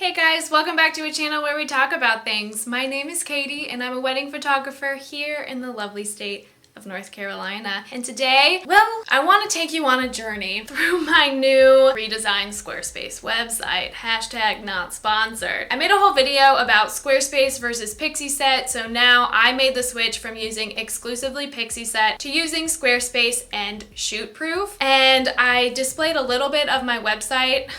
Hey guys, welcome back to a channel where we talk about things. My name is Katie and I'm a wedding photographer here in the lovely state of North Carolina. And today, well, I want to take you on a journey through my new redesigned Squarespace website. Hashtag not sponsored. I made a whole video about Squarespace versus Pixieset, so now I made the switch from using exclusively Pixieset to using Squarespace and Shootproof. And I displayed a little bit of my website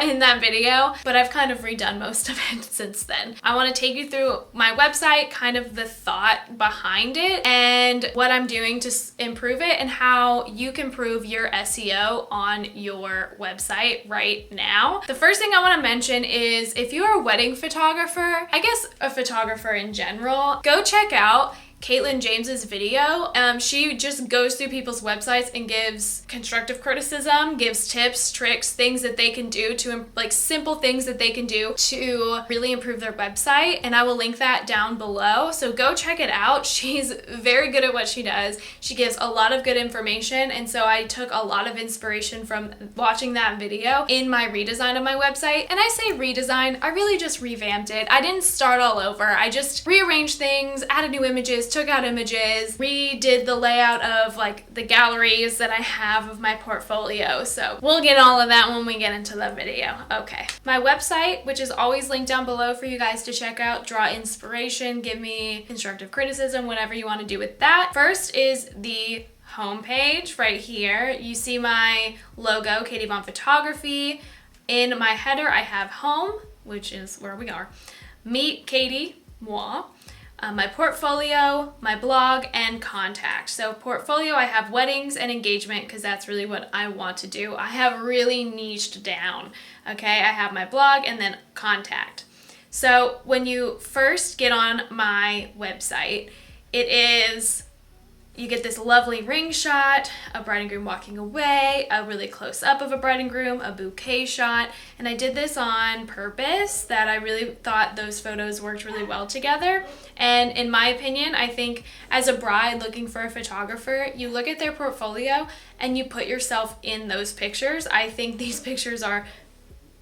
in that video, but I've kind of redone most of it since then. I want to take you through my website, kind of the thought behind it, and what I'm doing to improve it, and how you can improve your SEO on your website right now. The first thing I want to mention is if you're a wedding photographer, I guess a photographer in general, go check out Caitlin James's video. She just goes through people's websites and gives constructive criticism, gives tips, tricks, things that they can do to, like, simple things that they can do to really improve their website. And I will link that down below. So go check it out. She's very good at what she does. She gives a lot of good information. And so I took a lot of inspiration from watching that video in my redesign of my website. And I say redesign, I really just revamped it. I didn't start all over. I just rearranged things, added new images, took out images, redid the layout of like the galleries that I have of my portfolio. So we'll get all of that when we get into the video. Okay. My website, which is always linked down below for you guys to check out, draw inspiration, give me constructive criticism, whatever you want to do with that. First is the homepage right here. You see my logo, Katey Vaughan Photography. In my header, I have home, which is where we are. Meet Katey, moi. My portfolio, my blog, and contact. So portfolio, I have weddings and engagement because that's really what I want to do. I have really niched down, okay? I have my blog and then contact. So when you first get on my website, you get this lovely ring shot, a bride and groom walking away, a really close up of a bride and groom, a bouquet shot. And I did this on purpose, that I really thought those photos worked really well together. And in my opinion, I think as a bride looking for a photographer, you look at their portfolio and you put yourself in those pictures. I think these pictures are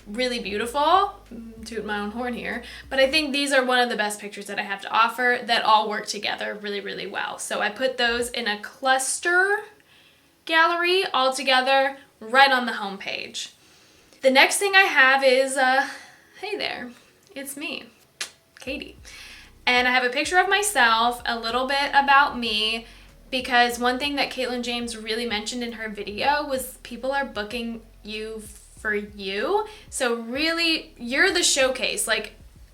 really beautiful, toot my own horn here, but I think these are one of the best pictures that I have to offer that all work together really, really well. So I put those in a cluster gallery all together right on the home page. The next thing I have is, hey there, it's me, Katie. And I have a picture of myself, a little bit about me, because one thing that Caitlin James really mentioned in her video was people are booking you for you. So really, you're the showcase, like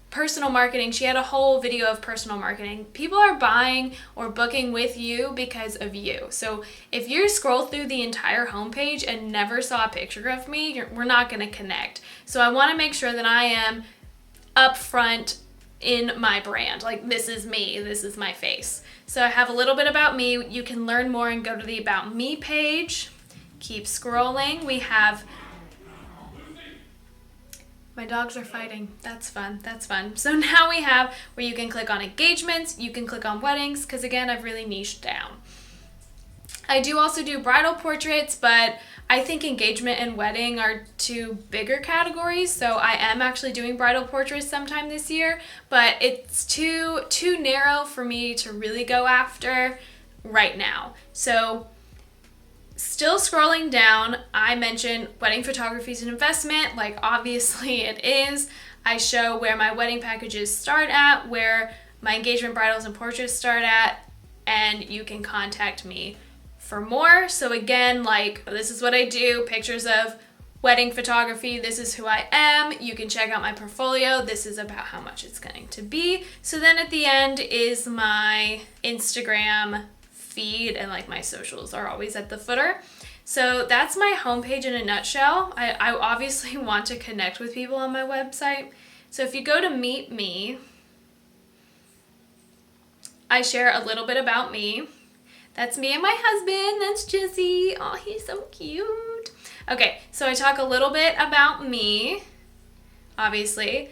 personal marketing. She had a whole video of personal marketing. People are buying or booking with you because of you. So if you scroll through the entire homepage and never saw a picture of me, we're not going to connect. So I want to make sure that I am upfront in my brand. Like, this is me, this is my face. So I have a little bit about me. You can learn more and go to the About Me page. Keep scrolling. We have my dogs are fighting. That's fun. That's fun. So now we have where you can click on engagements, you can click on weddings, because again, I've really niched down. I do also do bridal portraits, but I think engagement and wedding are two bigger categories. So I am actually doing bridal portraits sometime this year, but it's too narrow for me to really go after right now. So still scrolling down, I mentioned wedding photography is an investment. Like, obviously it is. I show where my wedding packages start at, where my engagement bridals and portraits start at, and you can contact me for more. So again, like, this is what I do, pictures of wedding photography. This is who I am. You can check out my portfolio. This is about how much it's going to be. So then at the end is my Instagram feed, and like my socials are always at the footer. So that's my homepage in a nutshell. I obviously want to connect with people on my website. So if you go to Meet Me, I share a little bit about me. That's me and my husband. That's Jesse. Oh, he's so cute. Okay, so I talk a little bit about me, obviously.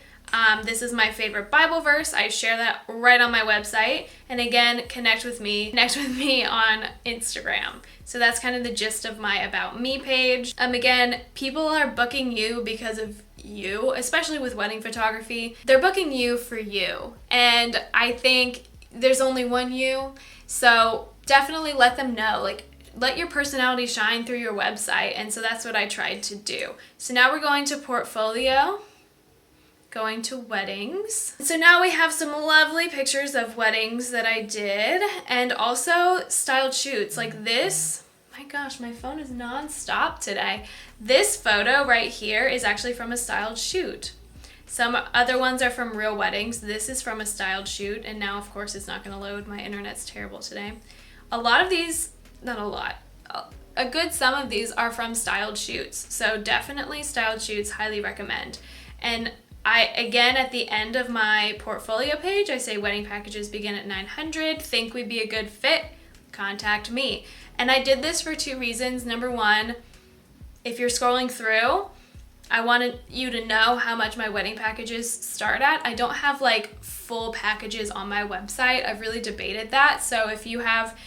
This is my favorite Bible verse. I share that right on my website. And again, connect with me on Instagram. So that's kind of the gist of my About Me page. Again, people are booking you because of you, especially with wedding photography. They're booking you for you. And I think there's only one you. So definitely let them know, like, let your personality shine through your website. And so that's what I tried to do. So now we're going to portfolio, going to weddings. So now we have some lovely pictures of weddings that I did, and also styled shoots like this. My gosh, my phone is non-stop today. This photo right here is actually from a styled shoot. Some other ones are from real weddings. This is from a styled shoot, and now of course it's not gonna load. My internet's terrible today. A lot of these, not a lot, a good some of these are from styled shoots. So definitely styled shoots, highly recommend. And again, at the end of my portfolio page, I say wedding packages begin at $900. Think we'd be a good fit? Contact me. And I did this for two reasons. Number one, if you're scrolling through, I wanted you to know how much my wedding packages start at. I don't have like full packages on my website. I've really debated that. So if you have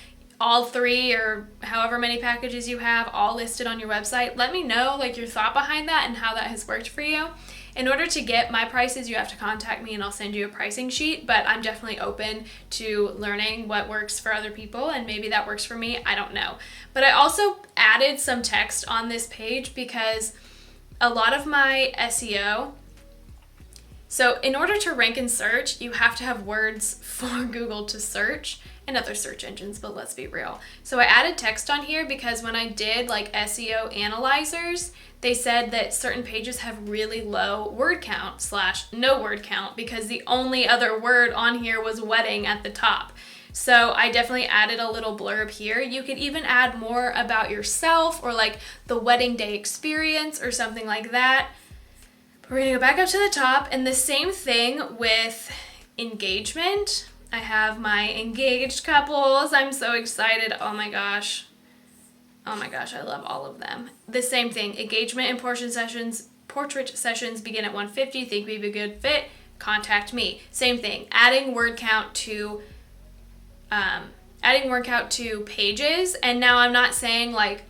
all three or however many packages you have all listed on your website, let me know like your thought behind that and how that has worked for you. In order to get my prices, you have to contact me and I'll send you a pricing sheet, but I'm definitely open to learning what works for other people, and maybe that works for me, I don't know. But I also added some text on this page because a lot of my SEO, so in order to rank in search, you have to have words for Google to search and other search engines, but let's be real. So I added text on here because when I did like SEO analyzers, they said that certain pages have really low word count / no word count because the only other word on here was wedding at the top. So I definitely added a little blurb here. You could even add more about yourself or like the wedding day experience or something like that. But we're gonna go back up to the top, and the same thing with engagement. I have my engaged couples. I'm so excited. Oh my gosh, I love all of them. The same thing, engagement and portrait sessions begin at $150. Think we'd be a good fit? Contact me. Same thing, adding word count to pages. And now I'm not saying like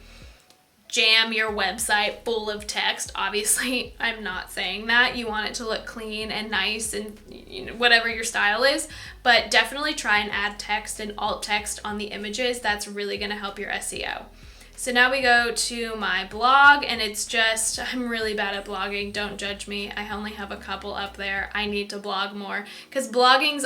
jam your website full of text. Obviously, I'm not saying that. You want it to look clean and nice and whatever your style is, but definitely try and add text and alt text on the images. That's really going to help your SEO. So now we go to my blog, and it's just, I'm really bad at blogging. Don't judge me. I only have a couple up there. I need to blog more because blogging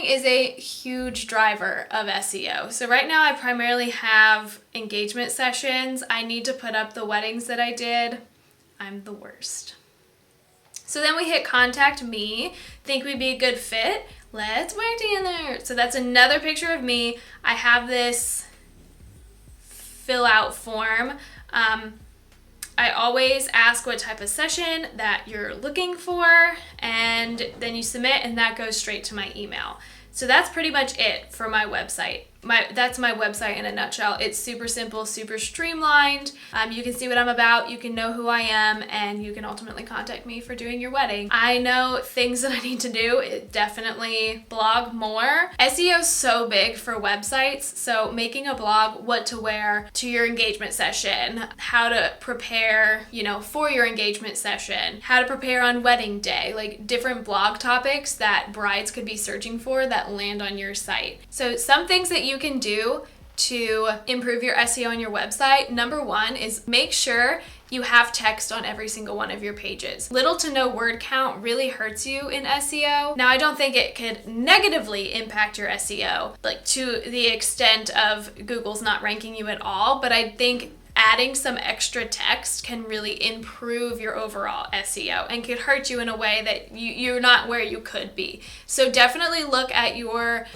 is a huge driver of SEO. So right now I primarily have engagement sessions. I need to put up the weddings that I did. I'm the worst. So then we hit contact me. Think we'd be a good fit? Let's work together. So that's another picture of me. I have this fill out form. I always ask what type of session that you're looking for, and then you submit, and that goes straight to my email. So that's pretty much it for my website. That's my website in a nutshell. It's super simple, super streamlined. You can see what I'm about, you can know who I am, and you can ultimately contact me for doing your wedding. I know things that I need to do. Definitely blog more. SEO is so big for websites, so making a blog, what to wear to your engagement session, how to prepare, for your engagement session, how to prepare on wedding day, like different blog topics that brides could be searching for that land on your site. So some things that you can do to improve your SEO on your website. Number one is make sure you have text on every single one of your pages. Little to no word count really hurts you in SEO. Now, I don't think it could negatively impact your SEO, like to the extent of Google's not ranking you at all, but I think adding some extra text can really improve your overall SEO and could hurt you in a way that you're not where you could be. So definitely look at your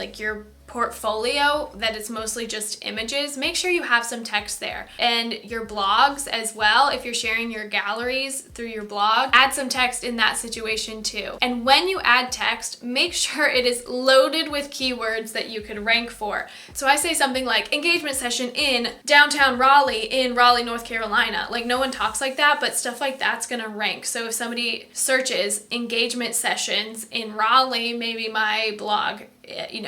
portfolio that it's mostly just images. Make sure you have some text there, and your blogs as well. If you're sharing your galleries through your blog, add some text in that situation too. And when you add text, make sure it is loaded with keywords that you could rank for. So I say something like engagement session in downtown Raleigh in Raleigh, North Carolina. Like, no one talks like that, but stuff like that's gonna rank. So if somebody searches engagement sessions in Raleigh, maybe my blog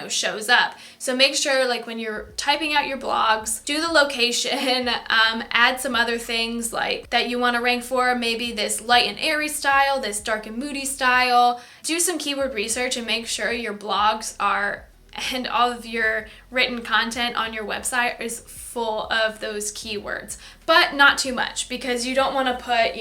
shows up. So make sure, like, when you're typing out your blogs, do the location, add some other things like that you want to rank for, maybe this light and airy style, this dark and moody style. Do some keyword research and make sure your blogs and all of your written content on your website is full of those keywords, but not too much, because you don't want to put,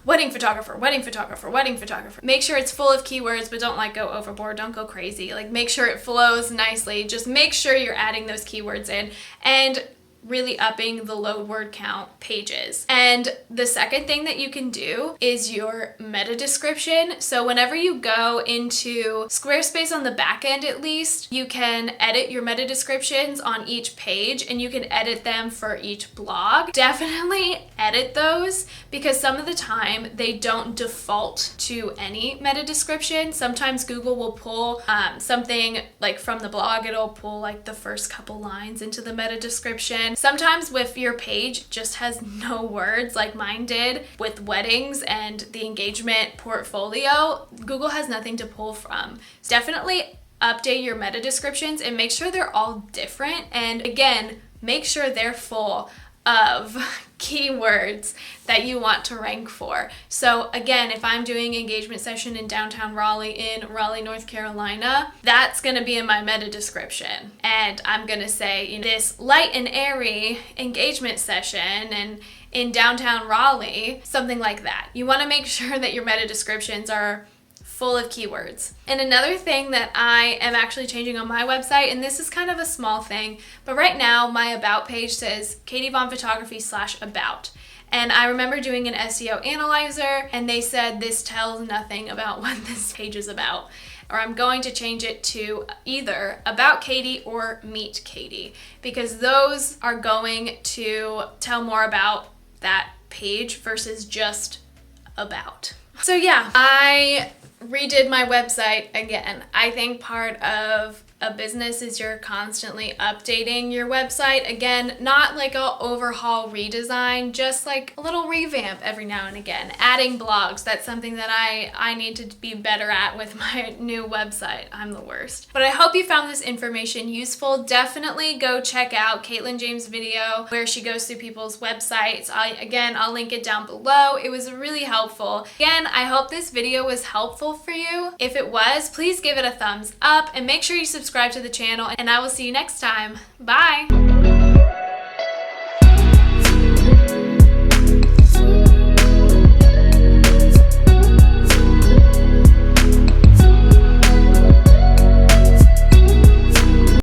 wedding photographer, wedding photographer, wedding photographer. Make sure it's full of keywords, but don't go overboard. Don't go crazy. Like, make sure it flows nicely. Just make sure you're adding those keywords in and really upping the load word count pages. And the second thing that you can do is your meta description. So whenever you go into Squarespace, on the back end at least, you can edit your meta descriptions on each page, and you can edit them for each blog. Definitely edit those, because some of the time they don't default to any meta description. Sometimes Google will pull something like from the blog, it'll pull like the first couple lines into the meta description. Sometimes if your page just has no words, like mine did with weddings and the engagement portfolio, Google has nothing to pull from. So definitely update your meta descriptions and make sure they're all different. And again, make sure they're full of keywords that you want to rank for. So again, if I'm doing engagement session in downtown Raleigh, in Raleigh, North Carolina, that's going to be in my meta description. And I'm going to say, this light and airy engagement session and in downtown Raleigh, something like that. You want to make sure that your meta descriptions are full of keywords. And another thing that I am actually changing on my website, and this is kind of a small thing, but right now my about page says Katey Vaughan Photography /about. And I remember doing an SEO analyzer, and they said this tells nothing about what this page is about. Or I'm going to change it to either About Katey or Meet Katey, because those are going to tell more about that page versus just about. So yeah, I redid my website again. I think part of a business is you're constantly updating your website. Again, not like a overhaul redesign, just like a little revamp every now and again. Adding blogs, that's something that I need to be better at with my new website. I'm the worst. But I hope you found this information useful. Definitely go check out Caitlin James' video where she goes through people's websites. I'll link it down below. It was really helpful. Again, I hope this video was helpful for you. If it was, please give it a thumbs up and make sure you subscribe to the channel, and I will see you next time. Bye!